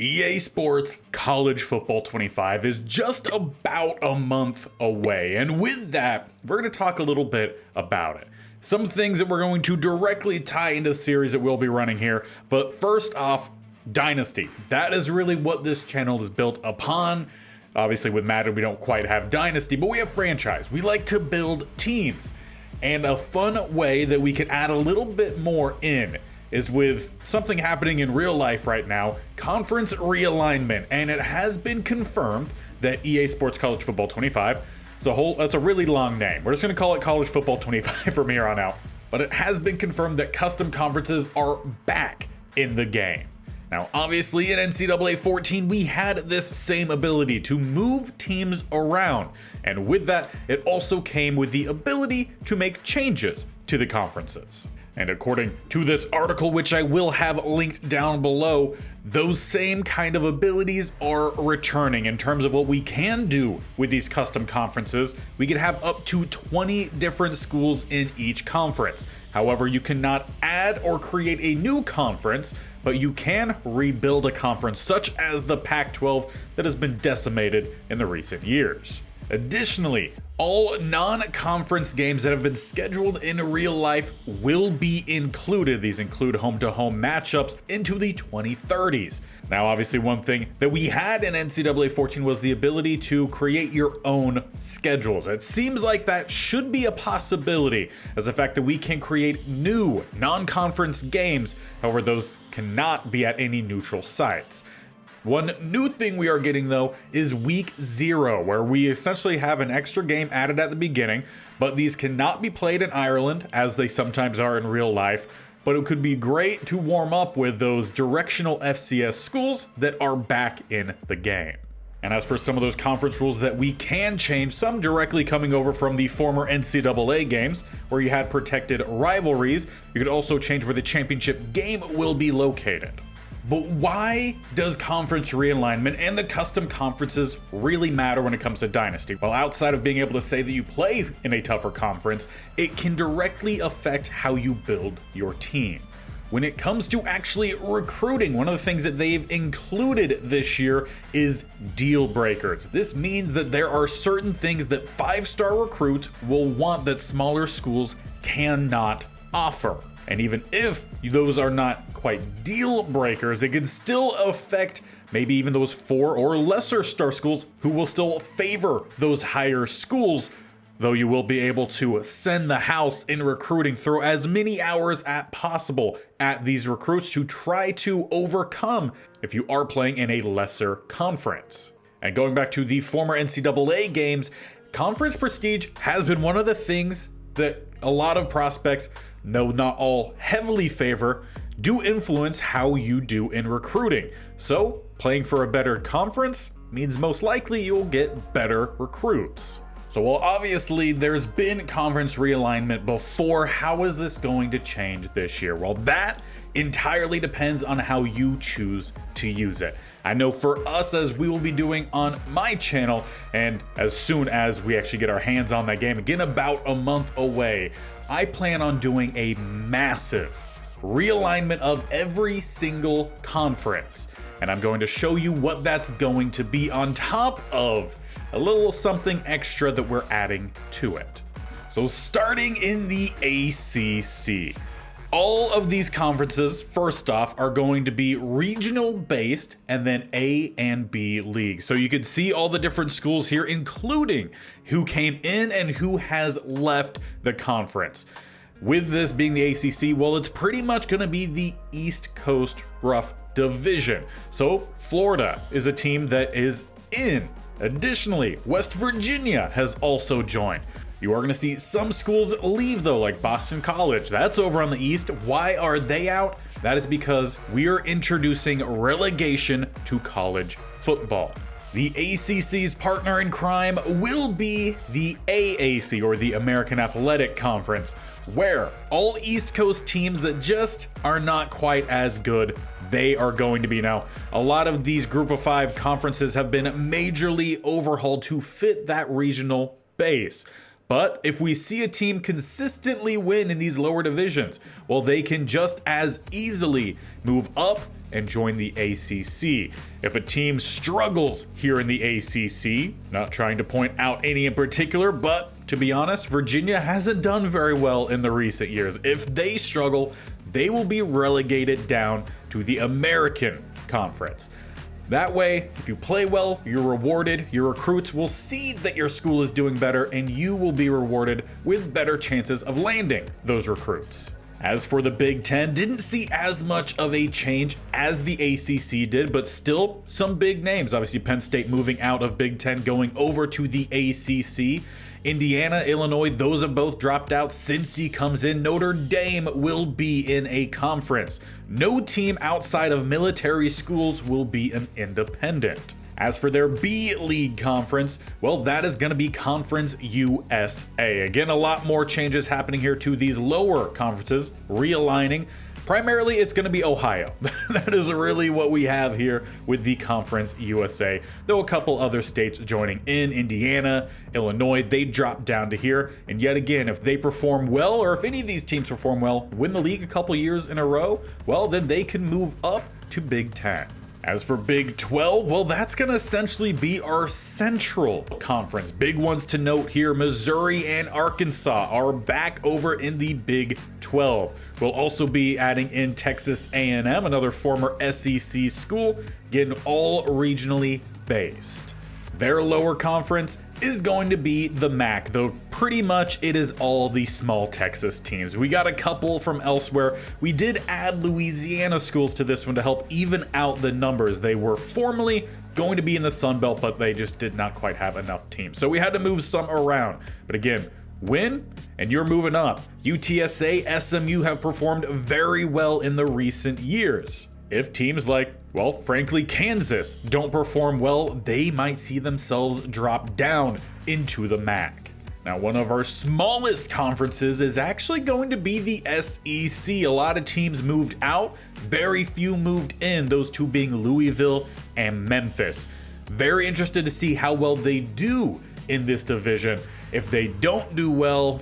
EA Sports College Football 25 is just about a month away, and with that, we're going to talk a little bit about it. Some things that we're going to directly tie into the series that we'll be running here, but first off, Dynasty. That is really what this channel is built upon. Obviously with Madden we don't quite have Dynasty, but we have franchise. We like to build teams, and a fun way that we can add a little bit more in is with something happening in real life right now, conference realignment, and it has been confirmed that EA Sports College Football 25, that's a really long name. We're just gonna call it College Football 25 from here on out. But it has been confirmed that custom conferences are back in the game. Now, obviously in NCAA 14, we had this same ability to move teams around. And with that, it also came with the ability to make changes to the conferences. And according to this article, which I will have linked down below, those same kind of abilities are returning in terms of what we can do with these custom conferences. We can have up to 20 different schools in each conference. However, you cannot add or create a new conference, but you can rebuild a conference such as the Pac-12 that has been decimated in the recent years. Additionally, all non-conference games that have been scheduled in real life will be included. These include home-to-home matchups into the 2030s. Now, obviously, one thing that we had in NCAA 14 was the ability to create your own schedules. It seems like that should be a possibility, as the fact that we can create new non-conference games. However, those cannot be at any neutral sites. One new thing we are getting though is week 0, where we essentially have an extra game added at the beginning, but these cannot be played in Ireland as they sometimes are in real life. But it could be great to warm up with those directional FCS schools that are back in the game. And as for some of those conference rules that we can change, some directly coming over from the former NCAA games, where you had protected rivalries, you could also change where the championship game will be located. But why does conference realignment and the custom conferences really matter when it comes to Dynasty? Well, outside of being able to say that you play in a tougher conference, it can directly affect how you build your team. When it comes to actually recruiting, one of the things that they've included this year is deal breakers. This means that there are certain things that 5-star recruits will want that smaller schools cannot offer. And even if those are not quite deal breakers, it can still affect maybe even those 4 or lesser star schools who will still favor those higher schools, though you will be able to send the house in recruiting, throw as many hours as possible at these recruits to try to overcome if you are playing in a lesser conference. And going back to the former NCAA games, conference prestige has been one of the things that a lot of prospects, though not all heavily favor, do influence how you do in recruiting. So playing for a better conference means most likely you'll get better recruits. So while obviously there's been conference realignment before, how is this going to change this year? Well, that entirely depends on how you choose to use it. I know for us, as we will be doing on my channel, and as soon as we actually get our hands on that game, again about a month away, I plan on doing a massive realignment of every single conference. And I'm going to show you what that's going to be on top of a little something extra that we're adding to it. So starting in the ACC, all of these conferences, first off, are going to be regional based and then A and B leagues. So you can see all the different schools here, including who came in and who has left the conference. With this being the ACC, well, it's pretty much going to be the East Coast Rough Division. So Florida is a team that is in. Additionally, West Virginia has also joined. You are going to see some schools leave though, like Boston College. That's over on the East. Why are they out? That is because we are introducing relegation to college football. The ACC's partner in crime will be the AAC, or the American Athletic Conference, where all East Coast teams that just are not quite as good, they are going to be now. A lot of these Group of 5 conferences have been majorly overhauled to fit that regional base. But if we see a team consistently win in these lower divisions, well, they can just as easily move up and join the ACC. If a team struggles here in the ACC, not trying to point out any in particular, but to be honest, Virginia hasn't done very well in the recent years. If they struggle, they will be relegated down to the American Conference. That way, if you play well, you're rewarded, your recruits will see that your school is doing better, and you will be rewarded with better chances of landing those recruits. As for the Big Ten, didn't see as much of a change as the ACC did, but still some big names. Obviously, Penn State moving out of Big Ten, going over to the ACC. Indiana, Illinois, those have both dropped out. Cincy comes in. Notre Dame will be in a conference. No team outside of military schools will be an independent. As for their B League conference, well, that is going to be Conference USA. Again, a lot more changes happening here to these lower conferences, realigning. Primarily, it's going to be Ohio. That is really what we have here with the Conference USA, though a couple other states joining in. Indiana, Illinois, they dropped down to here. And yet again, if they perform well, or if any of these teams perform well, win the league a couple years in a row, well, then they can move up to Big Ten. As for Big 12, well, that's going to essentially be our Central Conference. Big ones to note here, Missouri and Arkansas are back over in the Big 12. We'll also be adding in Texas A&M, another former SEC school, getting all regionally based. Their lower conference is going to be the MAC, though pretty much it is all the small Texas teams. We got a couple from elsewhere. We did add Louisiana schools to this one to help even out the numbers. They were formerly going to be in the Sun Belt, but they just did not quite have enough teams. So we had to move some around. But again, win and you're moving up. UTSA, SMU have performed very well in the recent years. If teams like, well, frankly, Kansas don't perform well, they might see themselves drop down into the MAC. Now, one of our smallest conferences is actually going to be the SEC. A lot of teams moved out, very few moved in, those two being Louisville and Memphis. Very interested to see how well they do in this division. If they don't do well,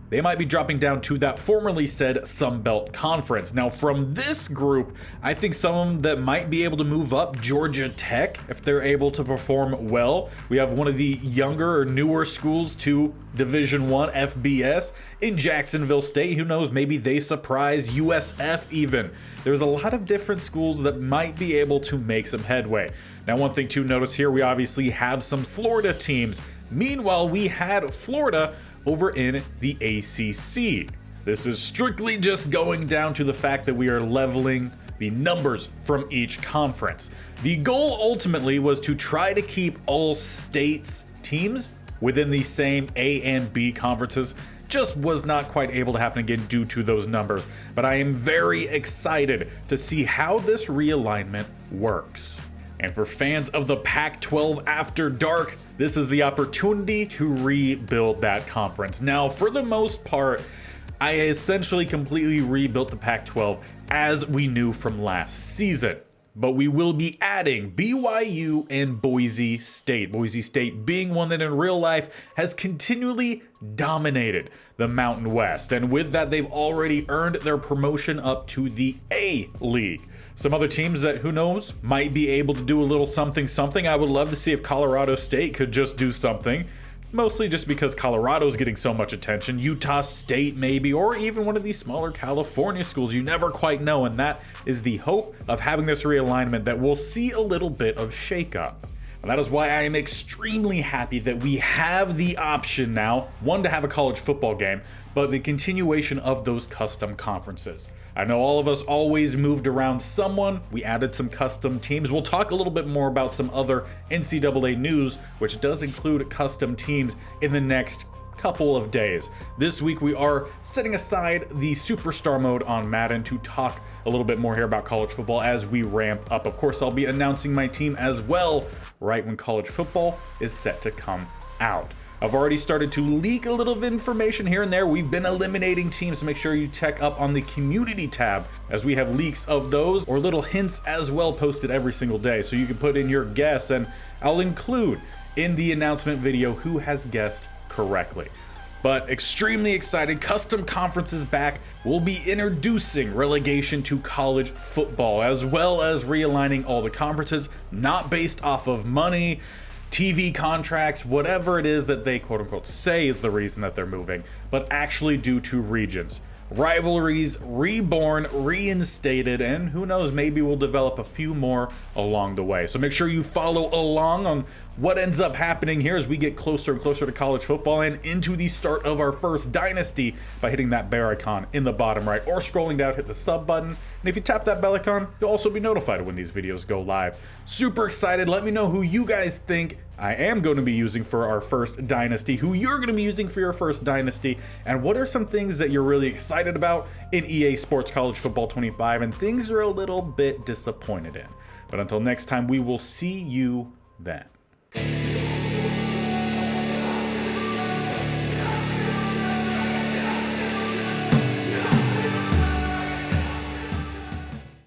they might be dropping down to that formerly said Sun Belt Conference. Now, from this group, I think some that might be able to move up, Georgia Tech, if they're able to perform well. We have one of the younger or newer schools to Division I FBS in Jacksonville State. Who knows, maybe they surprise USF even. There's a lot of different schools that might be able to make some headway. Now, one thing to notice here, we obviously have some Florida teams. Meanwhile, we had Florida over in the ACC. This is strictly just going down to the fact that we are leveling the numbers from each conference. The goal ultimately was to try to keep all states teams within the same A and B conferences. Just was not quite able to happen again due to those numbers. But I am very excited to see how this realignment works. And for fans of the Pac-12 After Dark, this is the opportunity to rebuild that conference. Now, for the most part, I essentially completely rebuilt the Pac-12 as we knew from last season. But we will be adding BYU and Boise State. Boise State being one that in real life has continually dominated the Mountain West. And with that, they've already earned their promotion up to the A League. Some other teams that, who knows, might be able to do a little something. I would love to see if Colorado State could just do something. Mostly just because Colorado's getting so much attention. Utah State maybe, or even one of these smaller California schools. You never quite know, and that is the hope of having this realignment, that we'll see a little bit of shakeup. And that is why I am extremely happy that we have the option now, one, to have a college football game, but the continuation of those custom conferences. I know all of us always moved around someone. We added some custom teams. We'll talk a little bit more about some other NCAA news, which does include custom teams in the next couple of days. This week we are setting aside the superstar mode on Madden to talk a little bit more here about college football as we ramp up. Of course, I'll be announcing my team as well right when college football is set to come out. I've already started to leak a little of information here and there. We've been eliminating teams, so make sure you check up on the community tab as we have leaks of those or little hints as well posted every single day. So you can put in your guess, and I'll include in the announcement video who has guessed correctly. But extremely excited, custom conferences back. We'll be introducing relegation to college football, as well as realigning all the conferences, not based off of money, TV contracts, whatever it is that they quote unquote say is the reason that they're moving, but actually due to regions. Rivalries reborn, reinstated, and who knows, maybe we'll develop a few more along the way. So make sure you follow along on what ends up happening here as we get closer and closer to college football and into the start of our first dynasty by hitting that bear icon in the bottom right or scrolling down, hit the sub button. And if you tap that bell icon, you'll also be notified when these videos go live. Super excited. Let me know who you guys think I am going to be using for our first dynasty, who you're going to be using for your first dynasty, and what are some things that you're really excited about in EA Sports College Football 25 and things you're a little bit disappointed in. But until next time, we will see you then.